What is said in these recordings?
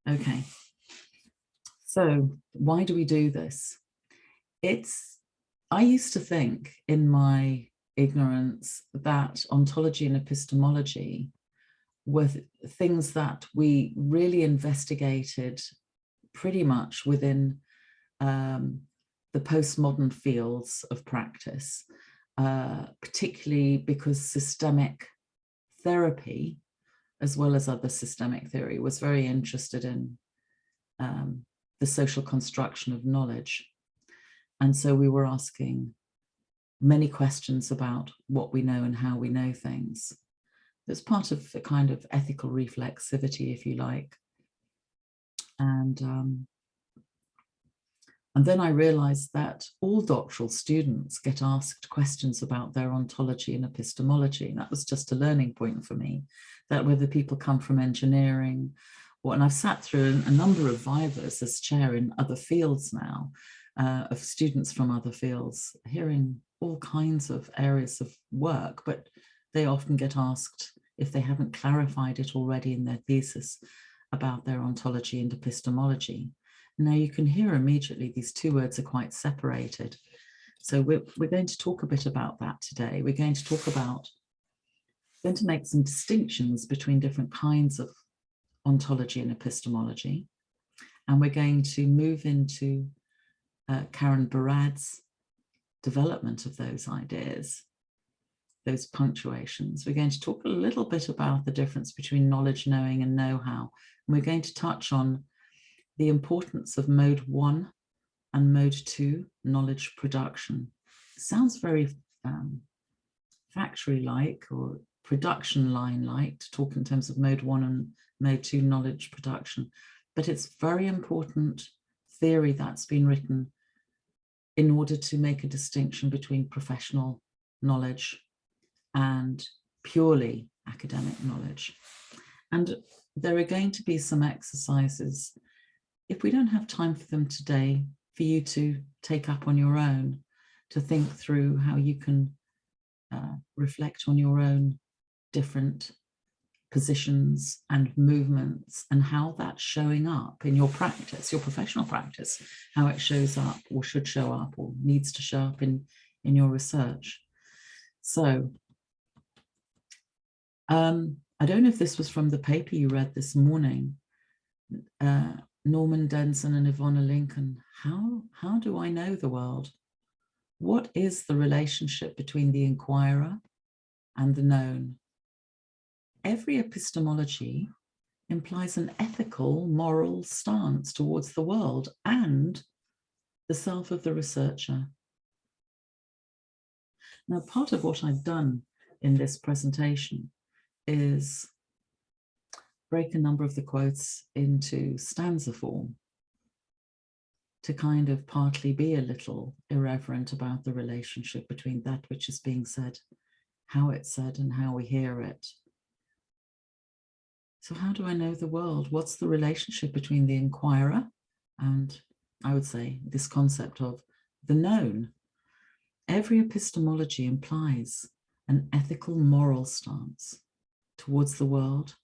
Okay. So why do we do this? I used to think in my ignorance that ontology and epistemology were things that we really investigated pretty much within the postmodern fields of practice, particularly because systemic therapy, as well as other systemic theory, was very interested in the social construction of knowledge. And so we were asking many questions about what we know and how we know things. It's part of a kind of ethical reflexivity, if you like. And then I realized that all doctoral students get asked questions about their ontology and epistemology. And that was just a learning point for me, that whether people come from engineering, and I've sat through a number of vivas as chair in other fields now, of students from other fields, hearing all kinds of areas of work, but they often get asked if they haven't clarified it already in their thesis about their ontology and epistemology. Now you can hear immediately these two words are quite separated. So we're going to talk a bit about that today. We're going to make some distinctions between different kinds of ontology and epistemology. And we're going to move into Karen Barad's development of those ideas, those punctuations. We're going to talk a little bit about the difference between knowledge knowing and know-how. And we're going to touch on the importance of mode 1 and mode 2 knowledge production. It sounds very factory-like or production line-like to talk in terms of mode 1 and mode 2 knowledge production, but it's very important theory that's been written in order to make a distinction between professional knowledge and purely academic knowledge. And there are going to be some exercises, if we don't have time for them today, for you to take up on your own, to think through how you can reflect on your own different positions and movements and how that's showing up in your practice, your professional practice, how it shows up or should show up or needs to show up in your research. So I don't know if this was from the paper you read this morning, Norman Denson and Ivona Lincoln. How do I know the world? What is the relationship between the inquirer and the known? Every epistemology implies an ethical, moral stance towards the world and the self of the researcher. Now, part of what I've done in this presentation is break a number of the quotes into stanza form to kind of partly be a little irreverent about the relationship between that which is being said, how it's said, and how we hear it. So how do I know the world? What's the relationship between the inquirer and, I would say, this concept of the known? Every epistemology implies an ethical, moral stance towards the world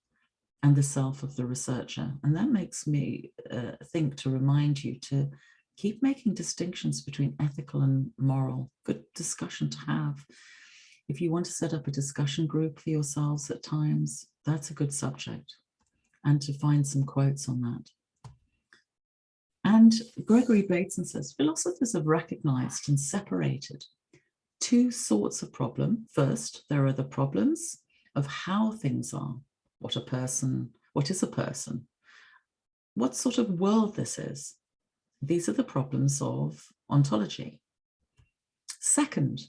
and the self of the researcher. And that makes me think to remind you to keep making distinctions between ethical and moral. Good discussion to have. If you want to set up a discussion group for yourselves at times, that's a good subject, and to find some quotes on that. And Gregory Bateson says, philosophers have recognized and separated two sorts of problem. First, there are the problems of how things are, what is a person, what sort of world this is. These are the problems of ontology. Second,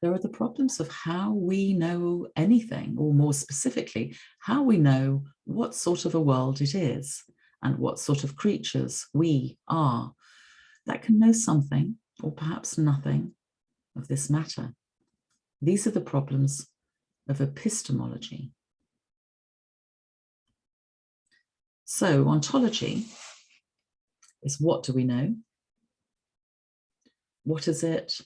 there are the problems of how we know anything, or more specifically, how we know what sort of a world it is and what sort of creatures we are that can know something or perhaps nothing of this matter. These are the problems of epistemology. So ontology is what do we know? What is it?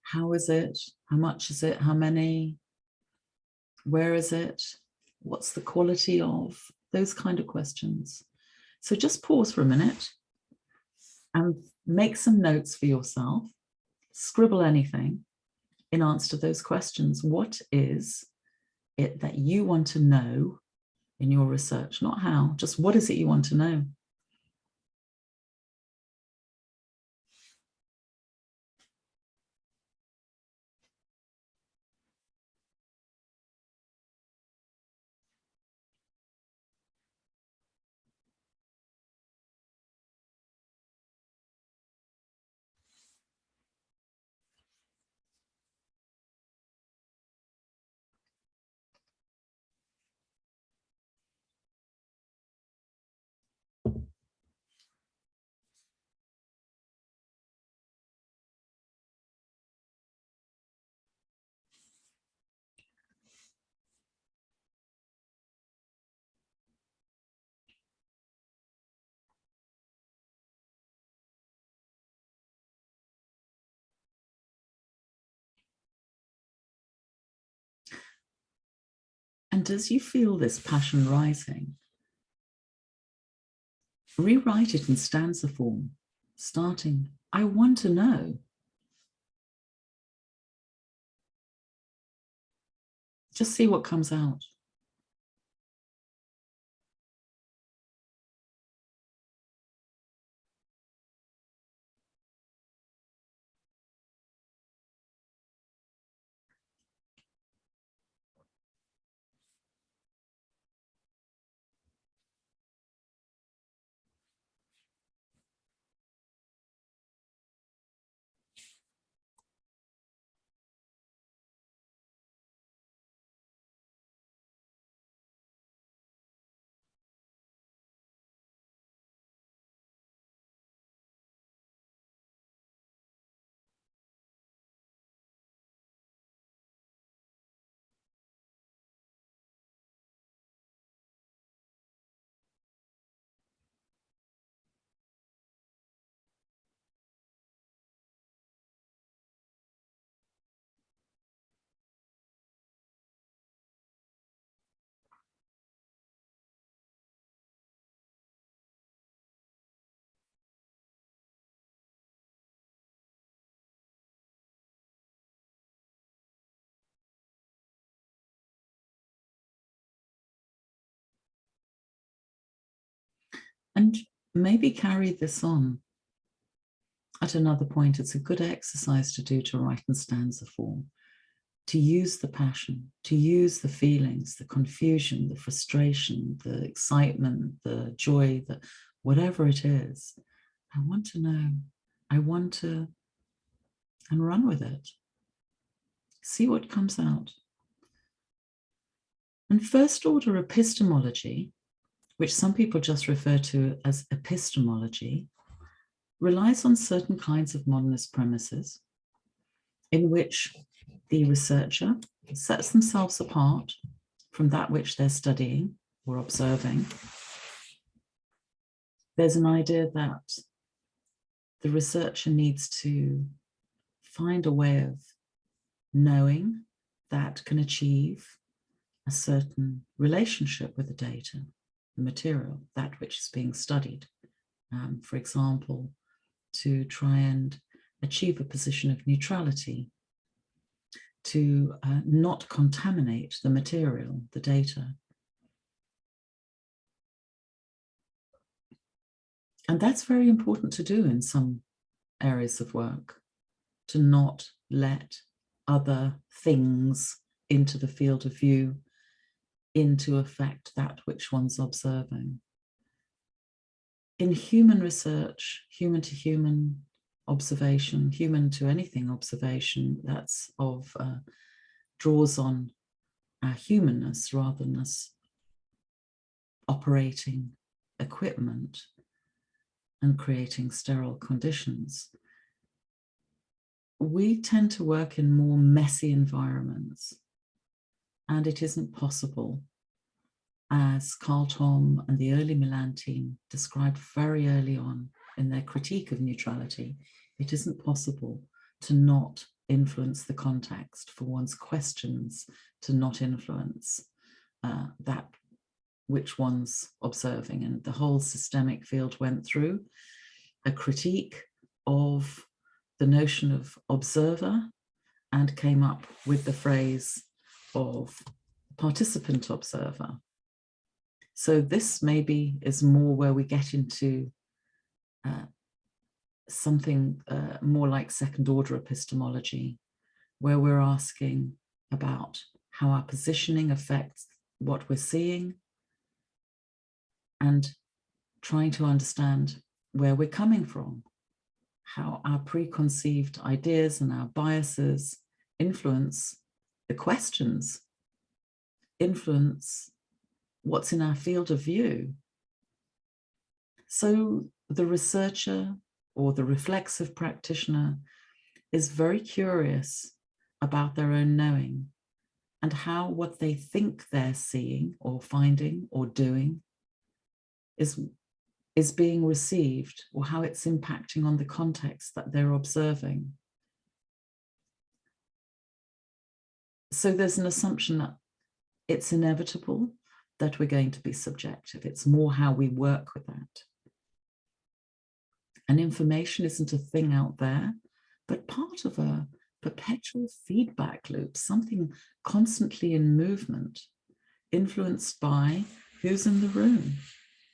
How is it? How much is it? How many? Where is it? What's the quality of those kind of questions. So just pause for a minute and make some notes for yourself. Scribble anything in answer to those questions. What is it that you want to know in your research? Not how, just what is it you want to know? And as you feel this passion rising, rewrite it in stanza form, starting, I want to know. Just see what comes out. And maybe carry this on at another point. It's a good exercise to do, to write in stanza form, to use the passion, to use the feelings, the confusion, the frustration, the excitement, the joy, the whatever it is. I want to know, I want to, and run with it. See what comes out. And first order epistemology, which some people just refer to as epistemology, relies on certain kinds of modernist premises in which the researcher sets themselves apart from that which they're studying or observing. There's an idea that the researcher needs to find a way of knowing that can achieve a certain relationship with the data, the material, that which is being studied. For example, to try and achieve a position of neutrality, to not contaminate the material, the data. And that's very important to do in some areas of work, to not let other things into the field of view, into affect that which one's observing. In human research, human to human observation, human to anything observation, that's of draws on our humanness rather than us operating equipment and creating sterile conditions. We tend to work in more messy environments, and it isn't possible, as Carl Tom and the early Milan team described very early on in their critique of neutrality, it isn't possible to not influence the context, for one's questions to not influence that which one's observing. And the whole systemic field went through a critique of the notion of observer and came up with the phrase of participant observer. So this maybe is more where we get into something more like second order epistemology, where we're asking about how our positioning affects what we're seeing and trying to understand where we're coming from, how our preconceived ideas and our biases influence the questions, influence what's in our field of view. So the researcher or the reflexive practitioner is very curious about their own knowing and how what they think they're seeing or finding or doing is being received, or how it's impacting on the context that they're observing. So there's an assumption that it's inevitable that we're going to be subjective. It's more how we work with that. And information isn't a thing out there, but part of a perpetual feedback loop, something constantly in movement, influenced by who's in the room,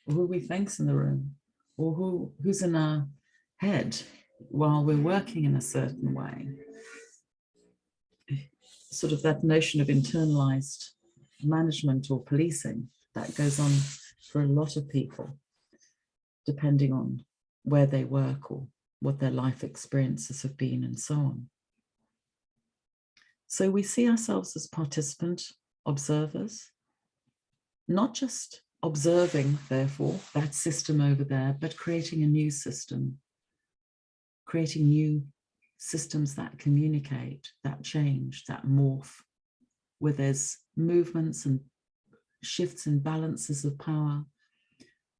or who we think's in the room, or who's in our head while we're working in a certain way. Sort of that notion of internalized management or policing that goes on for a lot of people, depending on where they work or what their life experiences have been and so on. So we see ourselves as participant observers, not just observing, therefore, that system over there, but creating a new system, creating new systems that communicate, that change, that morph, where there's movements and shifts and balances of power,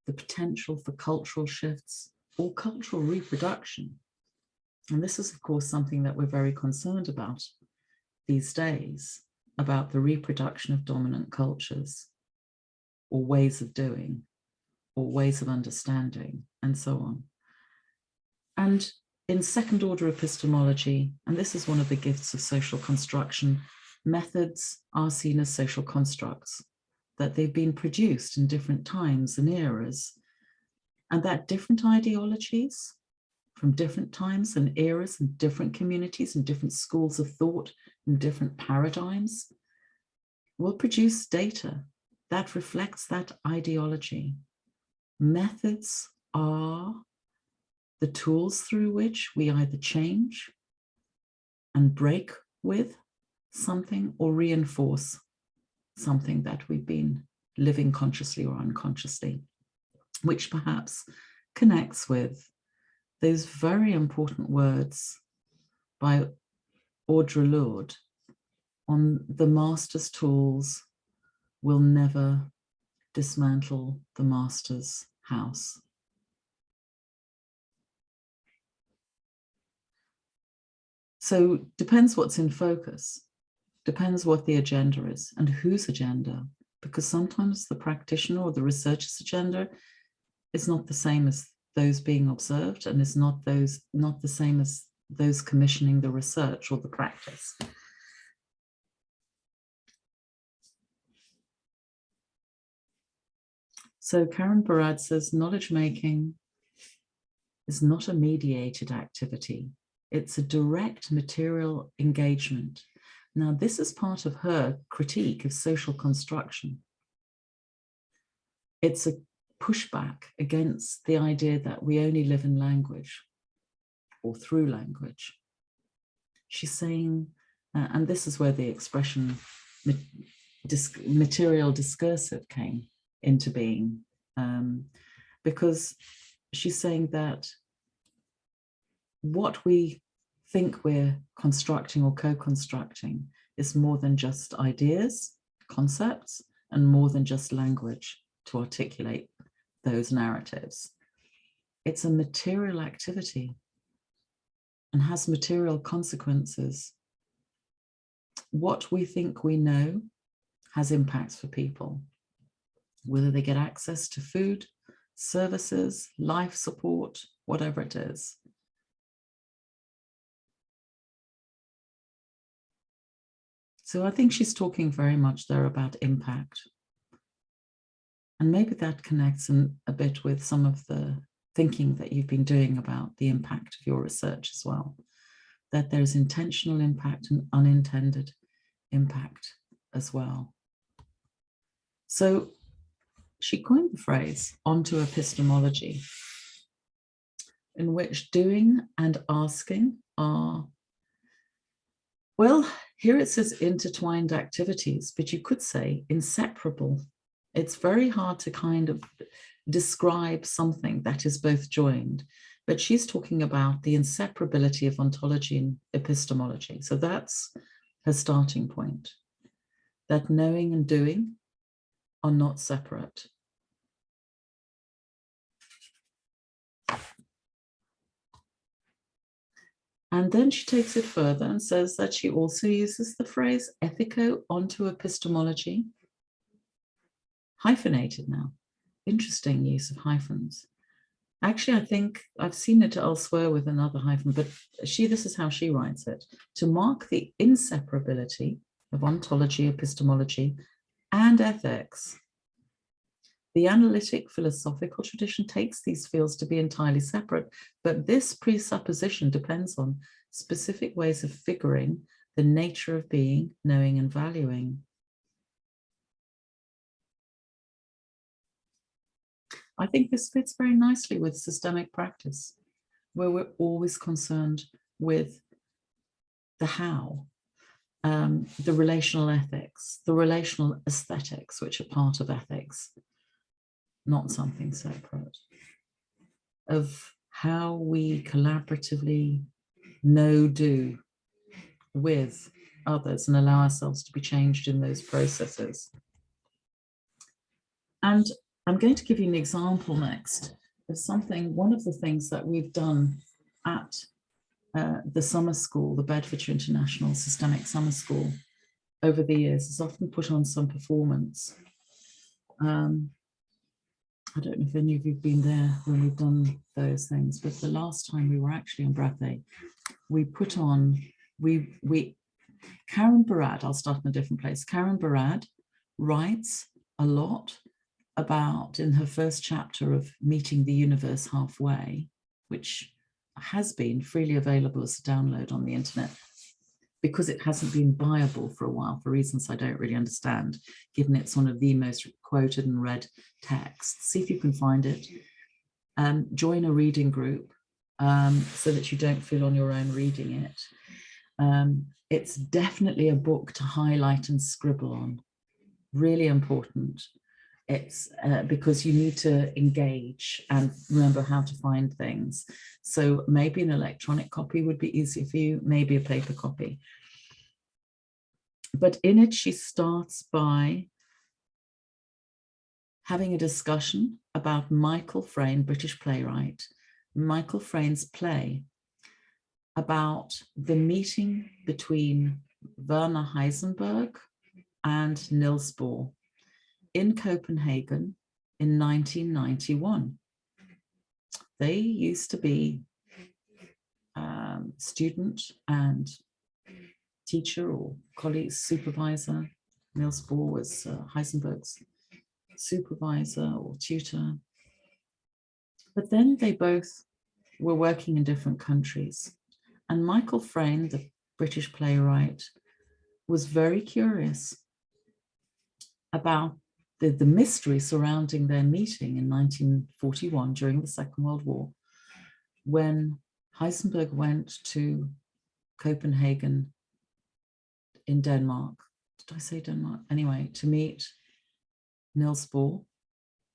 the potential for cultural shifts or cultural reproduction. And this is, of course, something that we're very concerned about these days, about the reproduction of dominant cultures or ways of doing or ways of understanding and so on. And in second order epistemology, and this is one of the gifts of social construction, methods are seen as social constructs, that they've been produced in different times and eras, and that different ideologies from different times and eras and different communities and different schools of thought and different paradigms will produce data that reflects that ideology. Methods are the tools through which we either change and break with something or reinforce something that we've been living consciously or unconsciously, which perhaps connects with those very important words by Audre Lorde on the master's tools will never dismantle the master's house. So depends what's in focus, depends what the agenda is and whose agenda, because sometimes the practitioner or the researcher's agenda is not the same as those being observed and is not the same as those commissioning the research or the practice. So Karen Barad says, knowledge making is not a mediated activity. It's a direct material engagement. Now, this is part of her critique of social construction. It's a pushback against the idea that we only live in language or through language. She's saying, and this is where the expression material discursive came into being, because she's saying that what we think we're constructing or co-constructing is more than just ideas, concepts, and more than just language to articulate those narratives. It's a material activity and has material consequences. What we think we know has impacts for people. whether they get access to food, services, life support, whatever it is. So I think she's talking very much there about impact. And maybe that connects a bit with some of the thinking that you've been doing about the impact of your research as well, that there's intentional impact and unintended impact as well. So she coined the phrase onto-epistemology, in which doing and asking are, well, here it says intertwined activities, but you could say inseparable. It's very hard to kind of describe something that is both joined, but she's talking about the inseparability of ontology and epistemology. So that's her starting point, that knowing and doing are not separate. And then she takes it further and says that she also uses the phrase ethico-onto-epistemology, hyphenated now. Interesting use of hyphens. Actually, I think I've seen it elsewhere with another hyphen, but this is how she writes it: to mark the inseparability of ontology, epistemology, and ethics. The analytic philosophical tradition takes these fields to be entirely separate, but this presupposition depends on specific ways of figuring the nature of being, knowing, and valuing. I think this fits very nicely with systemic practice, where we're always concerned with the how, the relational ethics, the relational aesthetics, which are part of ethics, not something separate, of how we collaboratively do with others and allow ourselves to be changed in those processes. And I'm going to give you an example next of something, one of the things that we've done at the summer school, the Bedfordshire International Systemic Summer School, over the years, has often put on some performance. I don't know if any of you've been there when we've done those things, but the last time we were actually on Brathay, we put on, Karen Barad, I'll start in a different place. Karen Barad writes a lot about, in her first chapter of Meeting the Universe Halfway, which has been freely available as a download on the internet, because it hasn't been viable for a while for reasons I don't really understand, given it's one of the most quoted and read texts. See if you can find it. Join a reading group so that you don't feel on your own reading it. It's definitely a book to highlight and scribble on. Really important. It's because you need to engage and remember how to find things. So maybe an electronic copy would be easier for you, maybe a paper copy. But in it, she starts by having a discussion about Michael Frayn, British playwright, Michael Frayn's play about the meeting between Werner Heisenberg and Niels Bohr in Copenhagen in 1991. They used to be student and teacher or colleague, supervisor. Niels Bohr was Heisenberg's supervisor or tutor. But then they both were working in different countries. And Michael Frayn, the British playwright, was very curious about the mystery surrounding their meeting in 1941 during the Second World War, when Heisenberg went to Copenhagen in Denmark. Did I say Denmark? Anyway, to meet Niels Bohr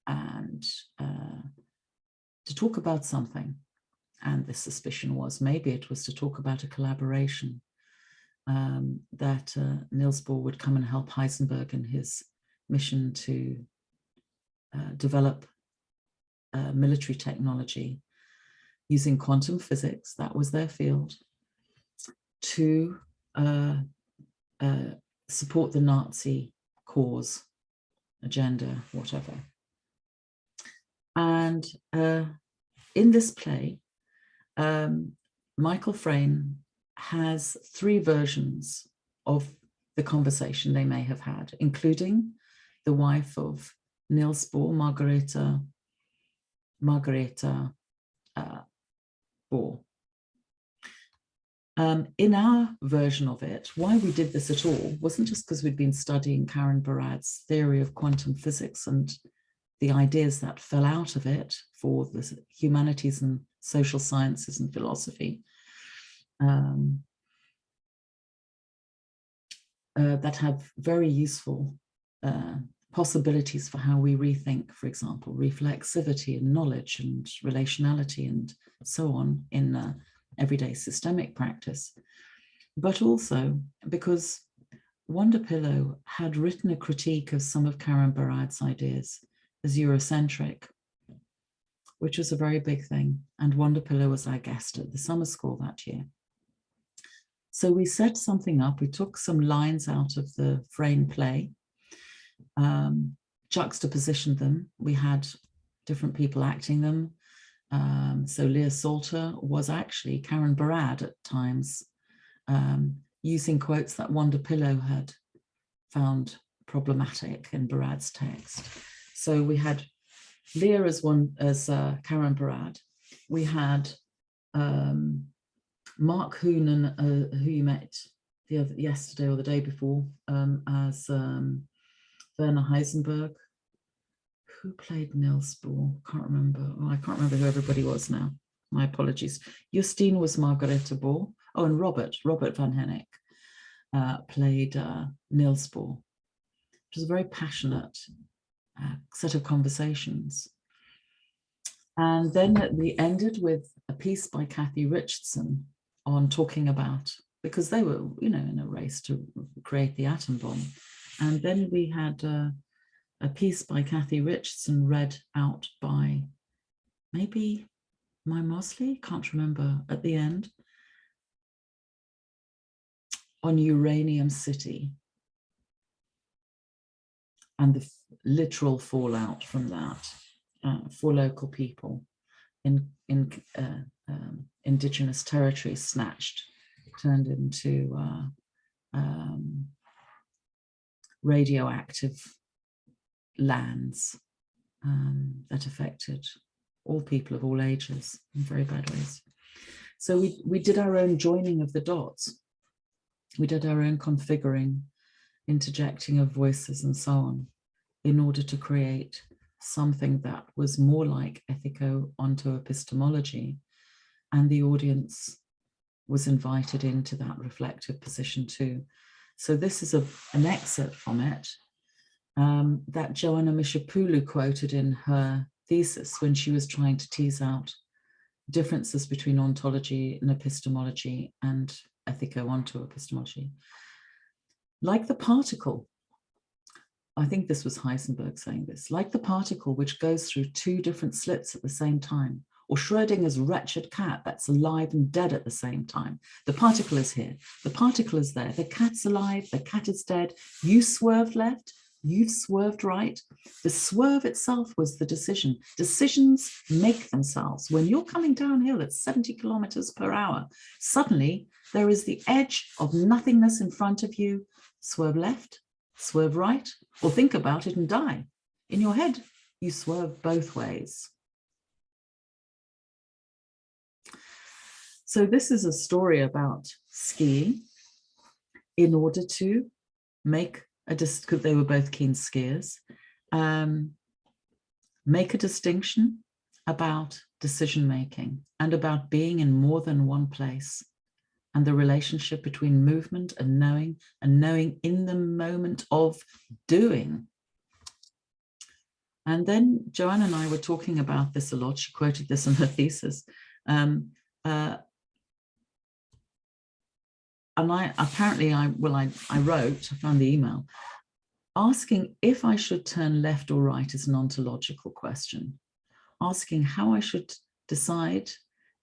and to talk about something. And the suspicion was maybe it was to talk about a collaboration, that Niels Bohr would come and help Heisenberg in his mission to develop military technology using quantum physics, that was their field, to support the Nazi cause. agenda, whatever. And in this play, Michael Frayn has 3 versions of the conversation they may have had, including the wife of Niels Bohr, Margaretha Bohr. In our version of it, why we did this at all wasn't just because we'd been studying Karen Barad's theory of quantum physics and the ideas that fell out of it for the humanities and social sciences and philosophy that have very useful possibilities for how we rethink, for example, reflexivity and knowledge and relationality and so on in everyday systemic practice, but also because Wonderpillow had written a critique of some of Karen Barad's ideas as Eurocentric, which was a very big thing. And Wonderpillow was our guest at the summer school that year. So we set something up. We took some lines out of the Frayn play, juxtapositioned them. We had different people acting them. So Leah Salter was actually Karen Barad at times, using quotes that Wonderpillow had found problematic in Barad's text. So we had Leah as Karen Barad. We had Mark Hoonan, who you met yesterday or the day before, as Werner Heisenberg. Who played Niels Bohr? Can't remember. Oh, I can't remember who everybody was now. My apologies. Justine was Margaretha Bohr. Oh, and Robert van Hennick played Niels Bohr. It was a very passionate set of conversations. And then we ended with a piece by Kathy Richardson on talking about, because they were, you know, in a race to create the atom bomb. And then we had a piece by Kathy Richardson read out by maybe Mai Mosley, can't remember, at the end, on Uranium City and the literal fallout from that for local people in indigenous territories snatched, turned into radioactive lands that affected all people of all ages in very bad ways. So we did our own joining of the dots. We did our own configuring, interjecting of voices and so on, in order to create something that was more like ethico-onto-epistemology, and the audience was invited into that reflective position too. So this is an excerpt from it that Joanna Mishapoulou quoted in her thesis when she was trying to tease out differences between ontology and epistemology and ethico-onto-epistemology. Like the particle, I think this was Heisenberg saying this, like the particle which goes through 2 different slits at the same time, or Schrödinger's wretched cat that's alive and dead at the same time. The particle is here, the particle is there, the cat's alive, the cat is dead, you swerved left, you've swerved right. The swerve itself was the decision. Decisions make themselves. When you're coming downhill at 70 kilometers per hour, suddenly there is the edge of nothingness in front of you. Swerve left, swerve right, or think about it and die. In your head, you swerve both ways. So this is a story about skiing in order to make because they were both keen skiers, make a distinction about decision-making and about being in more than one place, and the relationship between movement and knowing in the moment of doing. And then Joanna and I were talking about this a lot. She quoted this in her thesis. And I found the email, asking if I should turn left or right is an ontological question. Asking how I should decide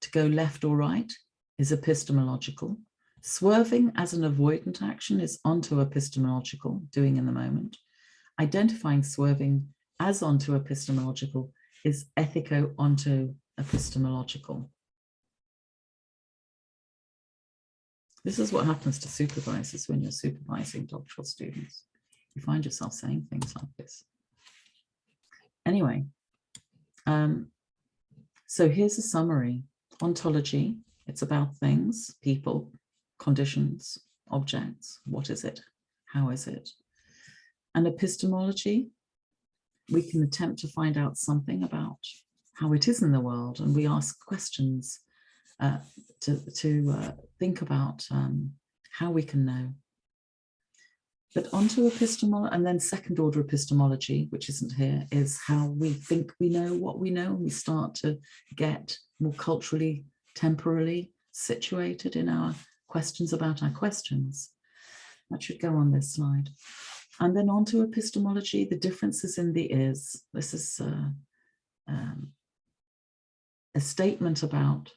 to go left or right is epistemological. Swerving as an avoidant action is onto-epistemological, doing in the moment. Identifying swerving as onto-epistemological is ethico-onto-epistemological. This is what happens to supervisors when you're supervising doctoral students. You find yourself saying things like this. Anyway, so here's a summary. Ontology, it's about things, people, conditions, objects. What is it? How is it? And epistemology, we can attempt to find out something about how it is in the world, and we ask questions to think about how we can know. But onto epistemology, and then second order epistemology, which isn't here, is how we think we know what we know, and we start to get more culturally, temporally situated in our questions about our questions. That should go on this slide. And then onto epistemology, the differences in the is. This is a statement about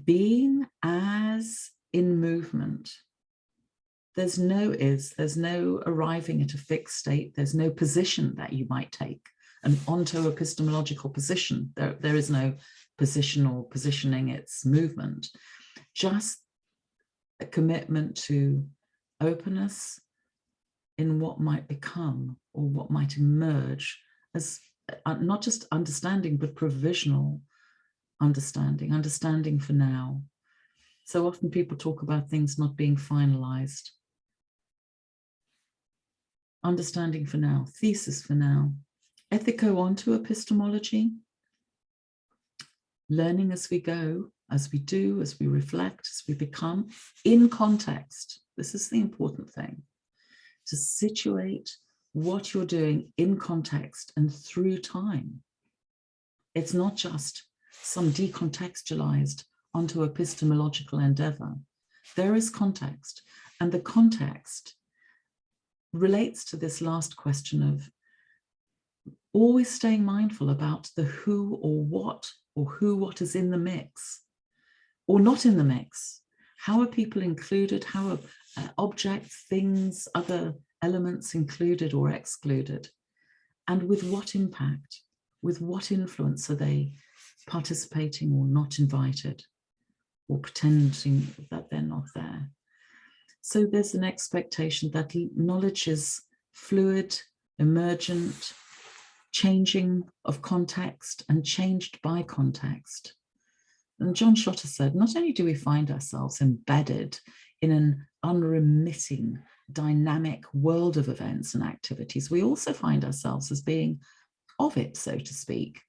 being as in movement. There's no is, there's no arriving at a fixed state, there's no position that you might take, an onto-epistemological position. There is no position or positioning, it's movement. Just a commitment to openness in what might become or what might emerge as not just understanding, but provisional understanding for now. So often people talk about things not being finalized. Understanding for now, thesis for now. Ethico-onto-epistemology, learning as we go, as we do, as we reflect, as we become, in context. This is the important thing, to situate what you're doing in context and through time. It's not just some decontextualized onto epistemological endeavor. There is context, and the context relates to this last question of always staying mindful about the who or who what is in the mix or not in the mix. How are people included? How are objects, things, other elements included or excluded? And with what impact, with what influence are they participating or not invited or pretending that they're not there? So there's an expectation that knowledge is fluid, emergent, changing of context and changed by context. And John Schotter said, not only do we find ourselves embedded in an unremitting, dynamic world of events and activities, we also find ourselves as being of it, so to speak.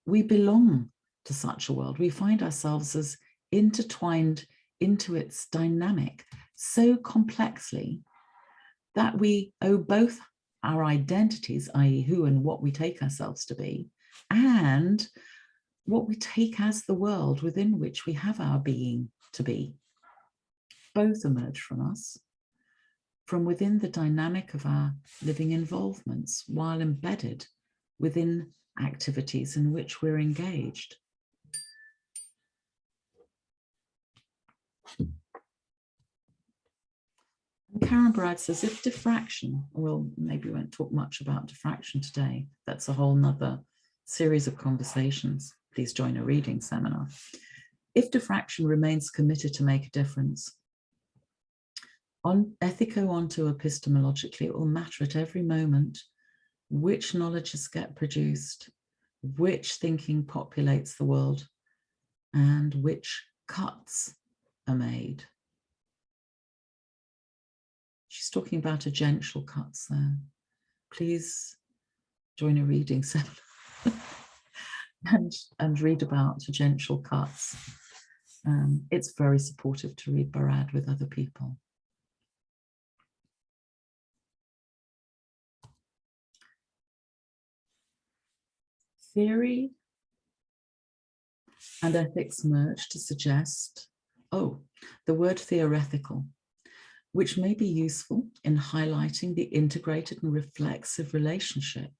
We belong to such a world. We find ourselves as intertwined into its dynamic so complexly that we owe both our identities, i.e. who and what we take ourselves to be, and what we take as the world within which we have our being to be. Both emerge from us, from within the dynamic of our living involvements, while embedded within activities in which we're engaged. Karen Barad says, if diffraction, well, maybe we won't talk much about diffraction today. That's a whole nother series of conversations. Please join a reading seminar. If diffraction remains committed to make a difference, on ethico-onto-epistemologically, it will matter at every moment which knowledges get produced, which thinking populates the world, and which cuts are made. She's talking about agential cuts there. Please join a reading seminar and read about agential cuts. It's very supportive to read Barad with other people. Theory and ethics merge to suggest, the word theoretical, which may be useful in highlighting the integrated and reflexive relationship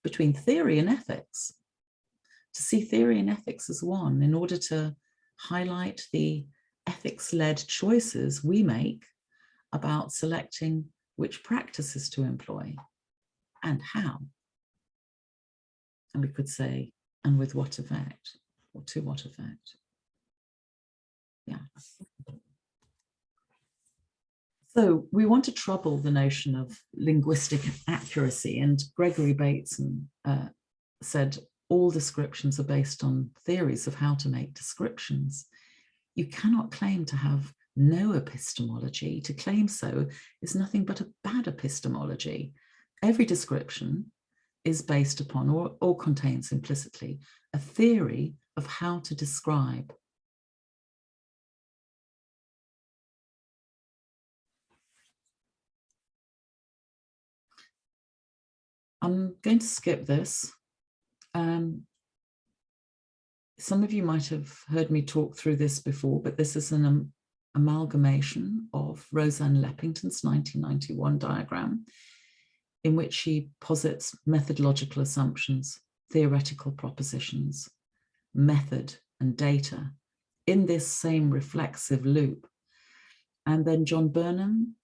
between theory and ethics. To see theory and ethics as one in order to highlight the ethics-led choices we make about selecting which practices to employ. and how. And we could say, and with what effect, or to what effect. Yeah. So we want to trouble the notion of linguistic accuracy, and Gregory Bateson said all descriptions are based on theories of how to make descriptions. You cannot claim to have no epistemology. To claim so is nothing but a bad epistemology. Every description is based upon or contains implicitly a theory of how to describe. I'm going to skip this. Some of you might have heard me talk through this before, but this is an amalgamation of Roseanne Leppington's 1991 diagram, in which she posits methodological assumptions, theoretical propositions, method and data in this same reflexive loop. And then John Burnham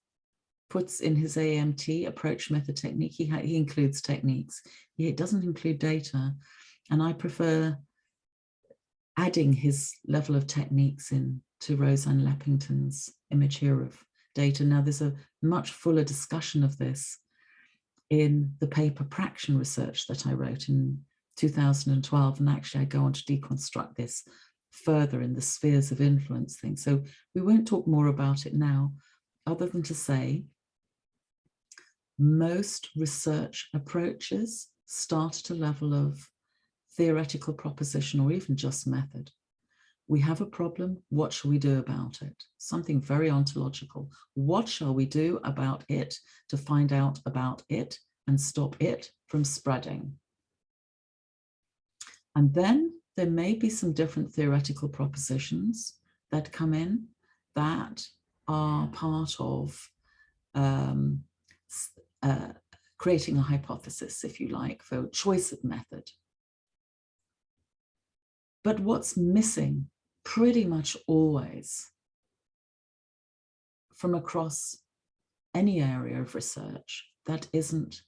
puts in his AMT, approach, method, technique, he includes techniques. He doesn't include data. And I prefer adding his level of techniques in to Roseanne Leppington's image here of data. Now, there's a much fuller discussion of this in the paper Praction Research that I wrote in 2012. And actually, I go on to deconstruct this further in the spheres of influence thing. So we won't talk more about it now, other than to say, most research approaches start at a level of theoretical proposition or even just method. We have a problem. What shall we do about it? Something very ontological. What shall we do about it to find out about it and stop it from spreading? And then there may be some different theoretical propositions that come in that are part of creating a hypothesis, if you like, for choice of method. But what's missing pretty much always from across any area of research that isn't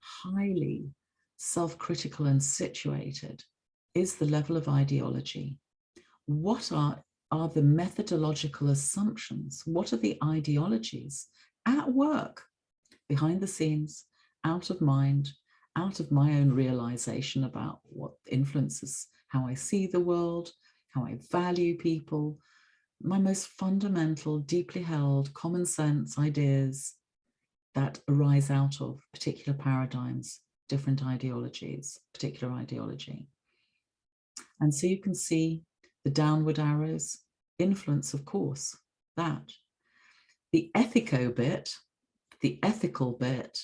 highly self-critical and situated is the level of ideology. What are the methodological assumptions? What are the ideologies at work, behind the scenes, out of mind, out of my own realization about what influences how I see the world, how I value people, my most fundamental, deeply held common sense ideas that arise out of particular paradigms, different ideologies, particular ideology. And so you can see the downward arrows, influence, of course, that. The ethico bit, the ethical bit,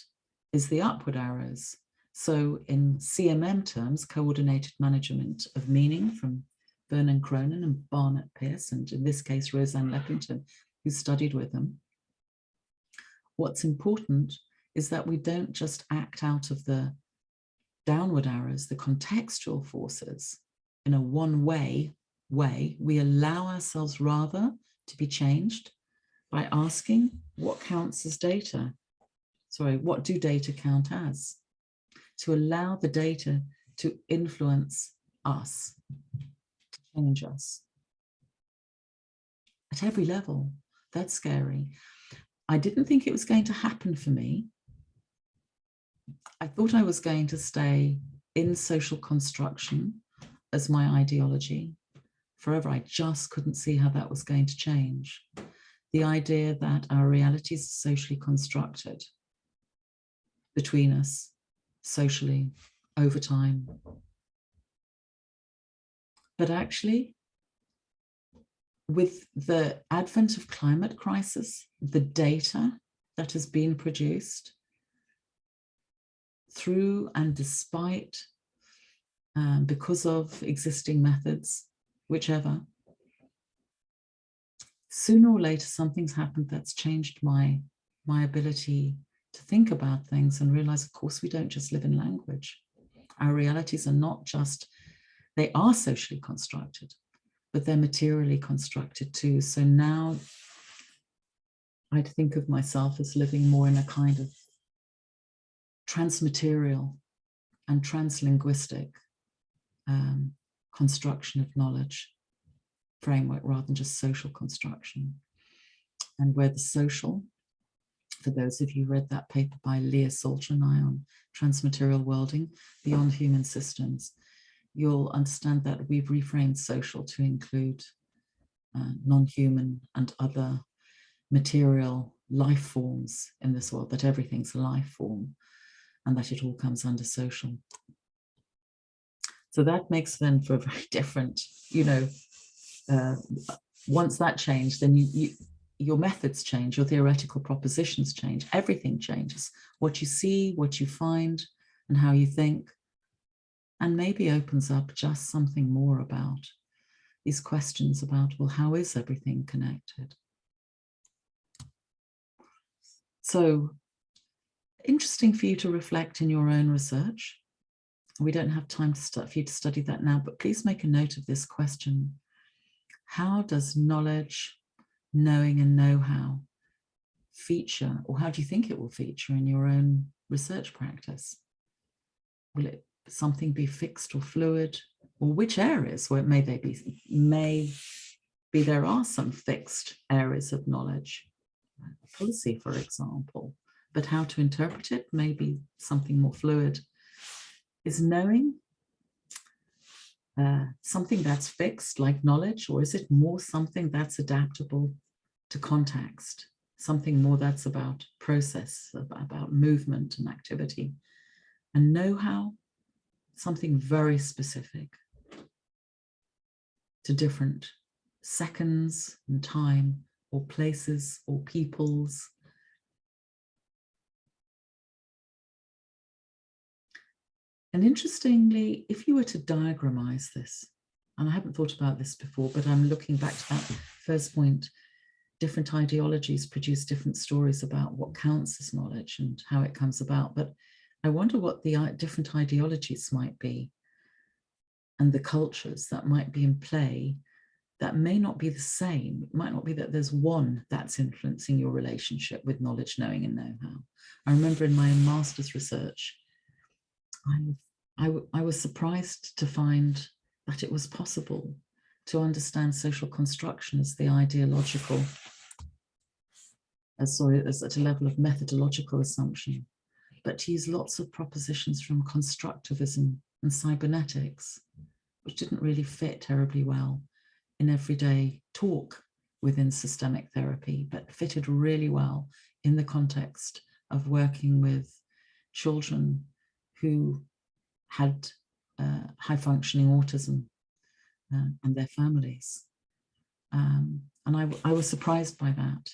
is the upward arrows. So in CMM terms, coordinated management of meaning, from Vernon Cronin and Barnett Pearce, and in this case, Roseanne Leppington, who studied with them. What's important is that we don't just act out of the downward arrows, the contextual forces, in a one-way way. We allow ourselves rather to be changed by asking what counts as data. Sorry, what do data count as? To allow the data to influence us, to change us at every level. That's scary. I didn't think it was going to happen for me. I thought I was going to stay in social construction as my ideology forever. I just couldn't see how that was going to change. The idea that our realities are socially constructed between us, socially, over time. But actually, with the advent of climate crisis, the data that has been produced through and despite, because of existing methods, whichever, sooner or later something's happened that's changed my ability to think about things and realize, of course, we don't just live in language. Our realities are not just, they are socially constructed, but they're materially constructed too. So now I'd think of myself as living more in a kind of transmaterial and translinguistic construction of knowledge framework rather than just social construction. And where the social, for those of you who read that paper by Leah Salter and I on transmaterial worlding, beyond human systems, you'll understand that we've reframed social to include non-human and other material life forms in this world, that everything's a life form and that it all comes under social. So that makes then for a very different, once that changed, then your methods change, your theoretical propositions change, everything changes. What you see, what you find, and how you think, and maybe opens up just something more about these questions about, well, how is everything connected? So interesting for you to reflect in your own research. We don't have time for you to study that now, but please make a note of this question. How does knowledge, knowing and know-how feature, or how do you think it will feature in your own research practice? Will it something be fixed or fluid? Or which areas where may they be? May be there are some fixed areas of knowledge, policy, for example, but how to interpret it may be something more fluid. Is knowing something that's fixed like knowledge, or is it more something that's adaptable to context, something more that's about process, about movement and activity? And know-how, something very specific to different seconds and time, or places, or peoples. And interestingly, if you were to diagramize this, and I haven't thought about this before, but I'm looking back to that first point, different ideologies produce different stories about what counts as knowledge and how it comes about. But I wonder what the different ideologies might be and the cultures that might be in play that may not be the same. It might not be that there's one that's influencing your relationship with knowledge, knowing and know-how. I remember in my master's research, I was surprised to find that it was possible to understand social construction as the ideological, as at a level of methodological assumption, but to use lots of propositions from constructivism and cybernetics, which didn't really fit terribly well in everyday talk within systemic therapy, but fitted really well in the context of working with children who had high-functioning autism and their families. And I was surprised by that.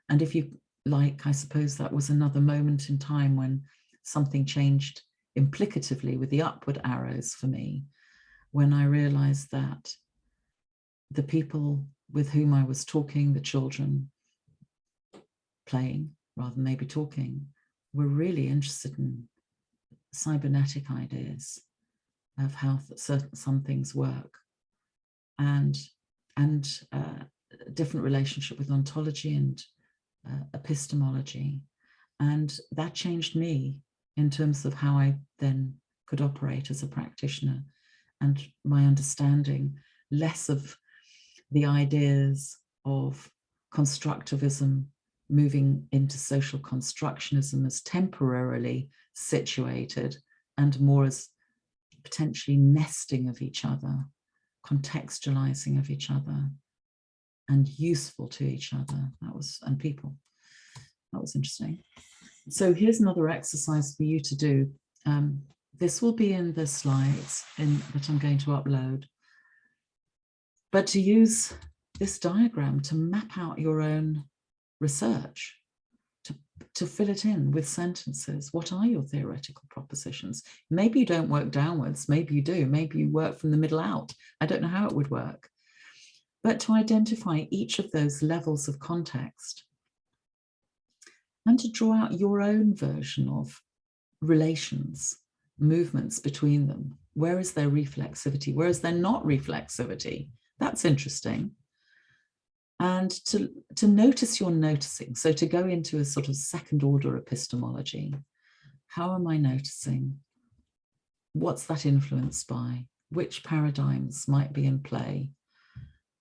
And if you like, I suppose that was another moment in time when something changed implicatively with the upward arrows for me, when I realized that the people with whom I was talking, the children playing rather than maybe talking, were really interested in cybernetic ideas of how some things work, and different relationship with ontology and epistemology. And that changed me in terms of how I then could operate as a practitioner, and my understanding less of the ideas of constructivism moving into social constructionism as temporarily situated, and more as potentially nesting of each other, contextualizing of each other, and useful to each other. And people. That was interesting. So here's another exercise for you to do. This will be in the slides that I'm going to upload. But to use this diagram to map out your own research, to fill it in with sentences. What are your theoretical propositions? Maybe you don't work downwards, maybe you do, maybe you work from the middle out. I don't know how it would work. But to identify each of those levels of context and to draw out your own version of relations, movements between them. Where is there reflexivity? Where is there not reflexivity? That's interesting. And to notice your noticing, so to go into a sort of second order epistemology How am I noticing? What's that influenced by? Which paradigms might be in play?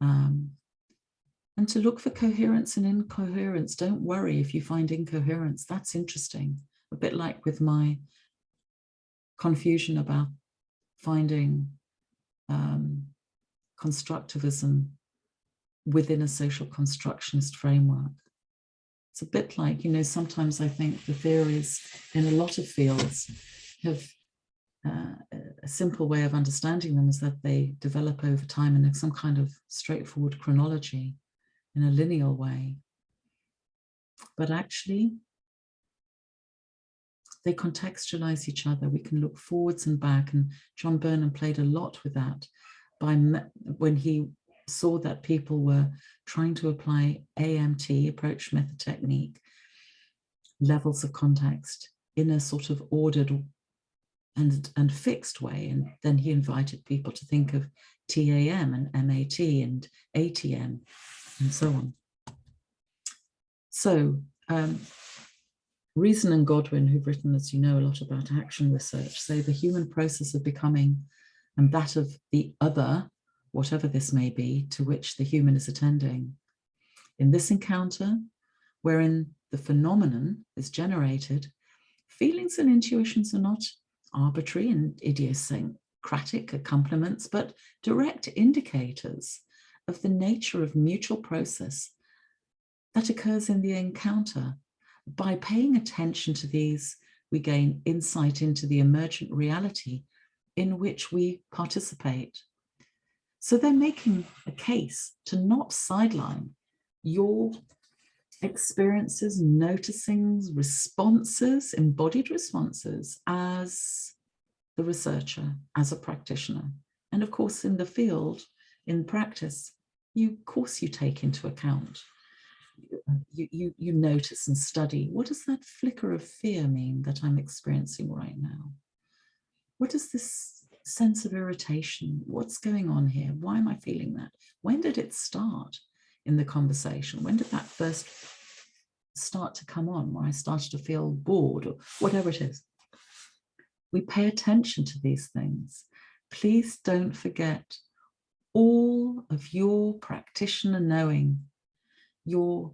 And to look for coherence and incoherence. Don't worry if you find incoherence. That's interesting. A bit like with my confusion about finding constructivism within a social constructionist framework. It's a bit like, you know, sometimes I think the theories in a lot of fields have a simple way of understanding them is that they develop over time in some kind of straightforward chronology in a linear way. But actually, they contextualize each other. We can look forwards and back, and John Burnham played a lot with that when he saw that people were trying to apply AMT, approach method technique, levels of context in a sort of ordered and fixed way. And then he invited people to think of TAM and MAT and ATM and so on. So Reason and Godwin, who've written, as you know, a lot about action research, say the human process of becoming and that of the other, whatever this may be, to which the human is attending. In this encounter, wherein the phenomenon is generated, feelings and intuitions are not arbitrary and idiosyncratic accompaniments, but direct indicators of the nature of mutual process that occurs in the encounter. By paying attention to these, we gain insight into the emergent reality in which we participate. So they're making a case to not sideline your experiences, noticings, responses, embodied responses as the researcher, as a practitioner. And of course, in the field, in practice, of course you take into account, you notice and study, what does that flicker of fear mean that I'm experiencing right now? What is this sense of irritation? What's going on here? Why am I feeling that? When did it start in the conversation? When did that first start to come on, where I started to feel bored or whatever it is? We pay attention to these things. Please don't forget all of your practitioner knowing, your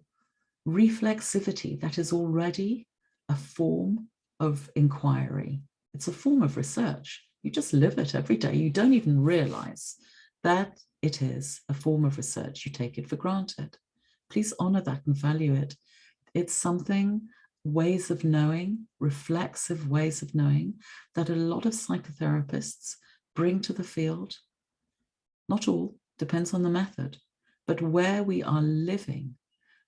reflexivity, that is already a form of inquiry. It's a form of research. You just live it every day. You don't even realize that it is a form of research. You take it for granted. Please honor that and value it. It's something, ways of knowing, reflexive ways of knowing, that a lot of psychotherapists bring to the field. Not all, depends on the method, but where we are living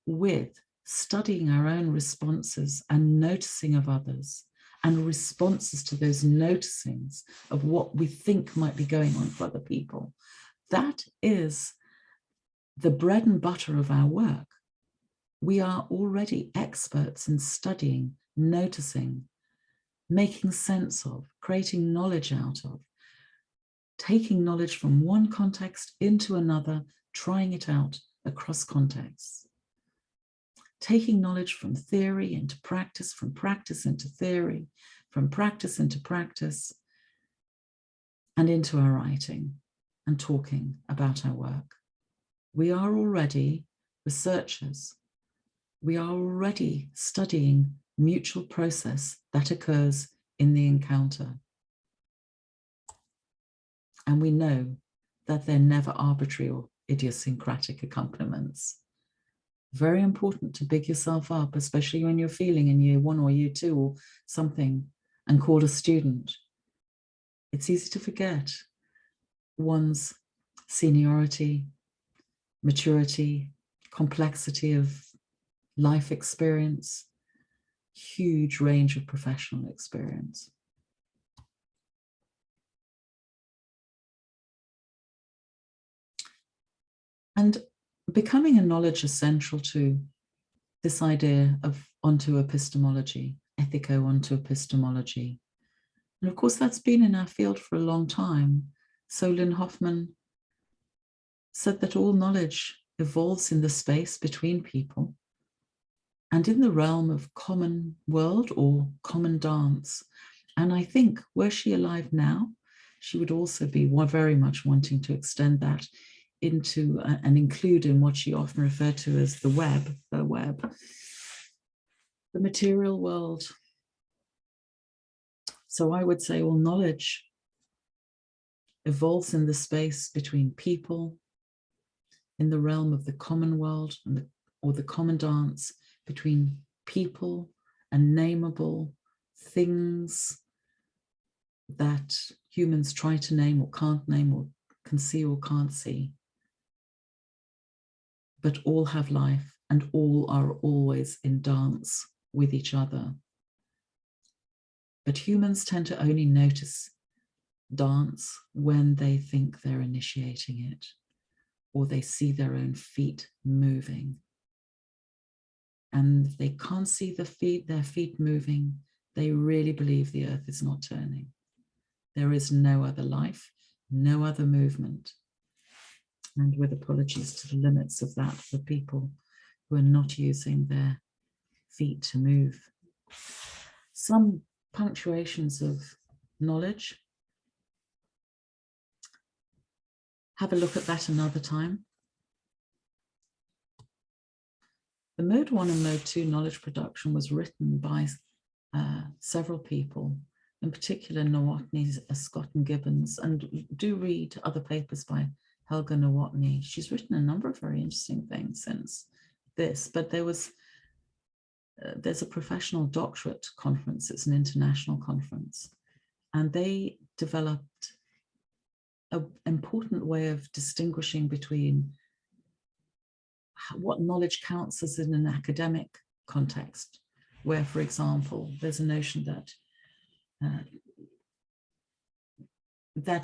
with studying our own responses and noticing of others and responses to those noticings of what we think might be going on for other people. That is the bread and butter of our work. We are already experts in studying, noticing, making sense of, creating knowledge out of, taking knowledge from one context into another, trying it out across contexts. Taking knowledge from theory into practice, from practice into theory, from practice into practice, and into our writing and talking about our work. We are already researchers. We are already studying mutual process that occurs in the encounter. And we know that they're never arbitrary or idiosyncratic accompaniments. Very important to big yourself up, especially when you're feeling in year 1 or year 2 or something and called a student. It's easy to forget one's seniority, maturity, complexity of life experience, huge range of professional experience. And becoming a knowledge essential to this idea of onto-epistemology, ethico-onto-epistemology. And of course, that's been in our field for a long time. Solin Hoffman said that all knowledge evolves in the space between people. and in the realm of common world or common dance. And I think, were she alive now, she would also be very much wanting to extend that into and include in what she often referred to as the web, the material world. So I would say all knowledge evolves in the space between people, in the realm of the common world or the common dance between people and nameable things that humans try to name or can't name or can see or can't see, but all have life and all are always in dance with each other. But humans tend to only notice dance when they think they're initiating it, or they see their own feet moving. And if they can't see their feet moving, they really believe the earth is not turning. There is no other life, no other movement. And with apologies to the limits of that for people who are not using their feet to move. Some punctuations of knowledge. Have a look at that another time. The Mode 1 and Mode 2 knowledge production was written by several people, in particular Nowotny, Scott and Gibbons, and do read other papers by Helga Nowotny. She's written a number of very interesting things since this, but there's a Professional Doctorate conference. It's an international conference, and they developed an important way of distinguishing between what knowledge counts as in an academic context, where, for example, there's a notion that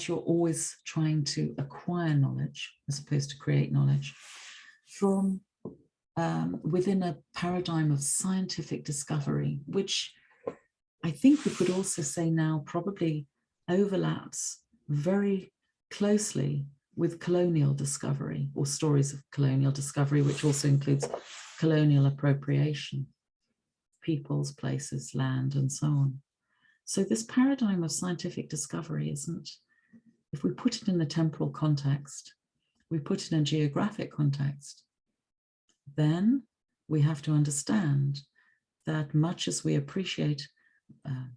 you're always trying to acquire knowledge as opposed to create knowledge, from within a paradigm of scientific discovery, which I think we could also say now probably overlaps very closely with colonial discovery or stories of colonial discovery, which also includes colonial appropriation, peoples, places, land, and so on. So this paradigm of scientific discovery isn't, if we put it in a temporal context, we put it in a geographic context, then we have to understand that much as we appreciate,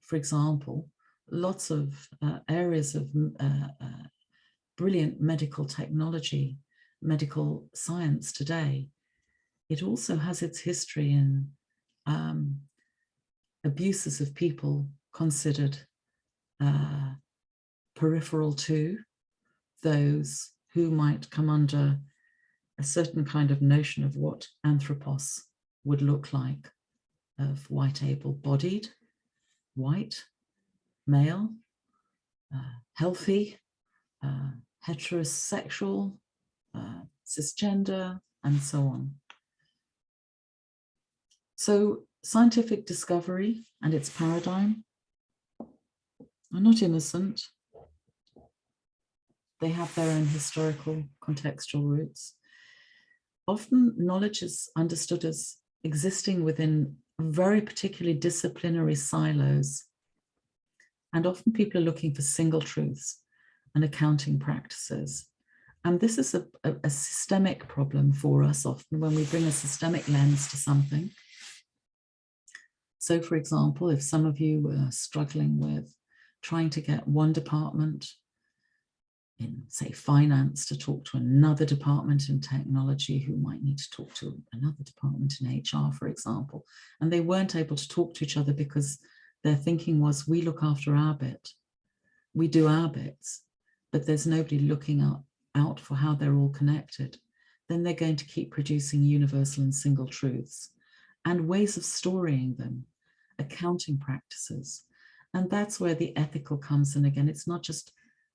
for example, lots of areas of brilliant medical technology, medical science today, it also has its history in abuses of people considered peripheral to those who might come under a certain kind of notion of what anthropos would look like, of white, able-bodied, white, male, healthy, heterosexual, cisgender, and so on. So scientific discovery and its paradigm are not innocent. They have their own historical, contextual roots. Often knowledge is understood as existing within very particularly disciplinary silos. And often people are looking for single truths and accounting practices. And this is a systemic problem for us often when we bring a systemic lens to something. So for example, if some of you were struggling with trying to get one department in, say, finance to talk to another department in technology who might need to talk to another department in HR, for example, and they weren't able to talk to each other because their thinking was, we look after our bit, we do our bits, but there's nobody looking out for how they're all connected, then they're going to keep producing universal and single truths and ways of storying them, accounting practices. And that's where the ethical comes in again. It's not just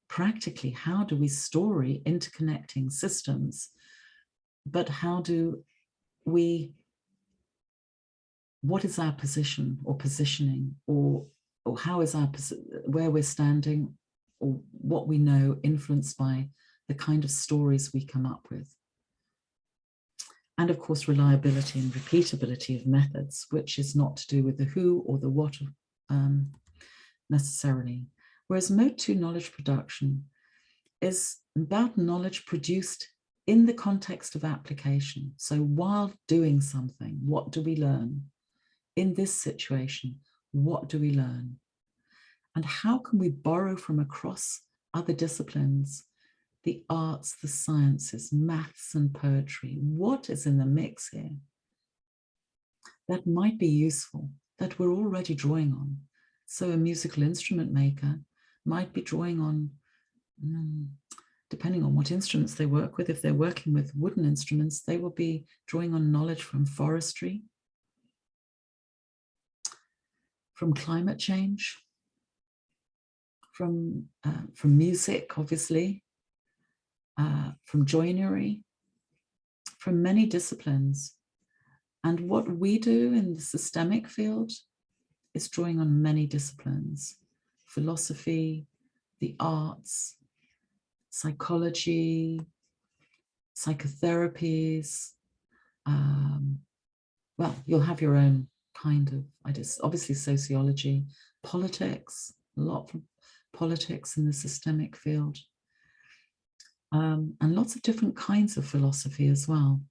practically, how do we story interconnecting systems, but how do we, what is our position or positioning, or how is our, where we're standing, or what we know influenced by the kind of stories we come up with. And of course, reliability and repeatability of methods, which is not to do with the who or the what necessarily. Whereas mode 2 knowledge production is about knowledge produced in the context of application. So while doing something, what do we learn? In this situation, what do we learn? And how can we borrow from across other disciplines, the arts, the sciences, maths and poetry? What is in the mix here that might be useful, that we're already drawing on? So a musical instrument maker might be drawing on, depending on what instruments they work with. If they're working with wooden instruments, they will be drawing on knowledge from forestry, from climate change, from music, obviously, from joinery, from many disciplines. And what we do in the systemic field is drawing on many disciplines: philosophy, the arts, psychology, psychotherapies. Well, you'll have your own kind of, obviously sociology, politics, a lot from politics in the systemic field, and lots of different kinds of philosophy as well.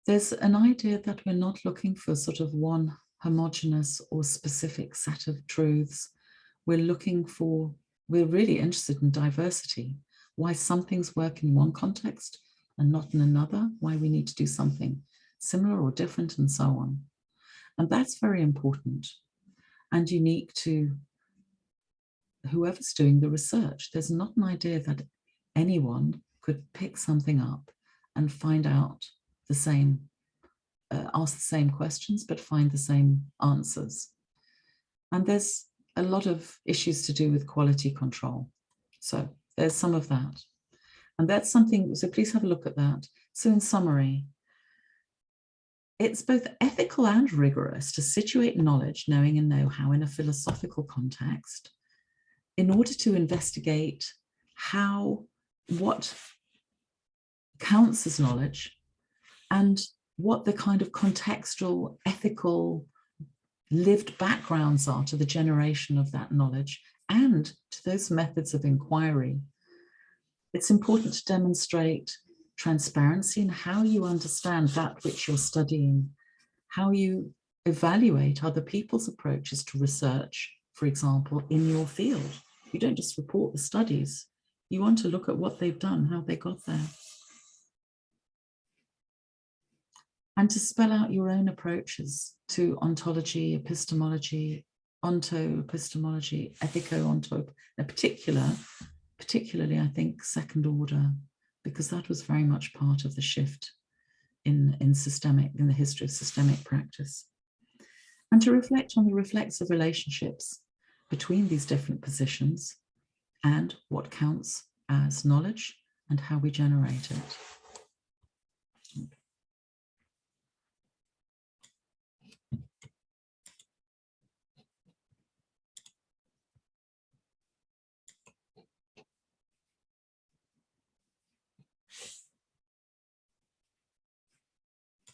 There's an idea that we're not looking for sort of one homogeneous or specific set of truths. We're really interested in diversity, why some things work in one context and not in another, why we need to do something similar or different, and so on. And that's very important and unique to whoever's doing the research. There's not an idea that anyone could pick something up and find out the same, ask the same questions, but find the same answers. And there's a lot of issues to do with quality control. So there's some of that. And that's something, so please have a look at that. So in summary, it's both ethical and rigorous to situate knowledge, knowing and know-how in a philosophical context in order to investigate what counts as knowledge and what the kind of contextual, ethical, lived backgrounds are to the generation of that knowledge and to those methods of inquiry. It's important to demonstrate transparency in how you understand that which you're studying, how you evaluate other people's approaches to research, for example, in your field. You don't just report the studies. You want to look at what they've done, how they got there. And to spell out your own approaches to ontology, epistemology, onto-epistemology, ethico-onto, particularly, I think, second order, because that was very much part of the shift in the history of systemic practice. And to reflect on the reflexive relationships between these different positions and what counts as knowledge and how we generate it.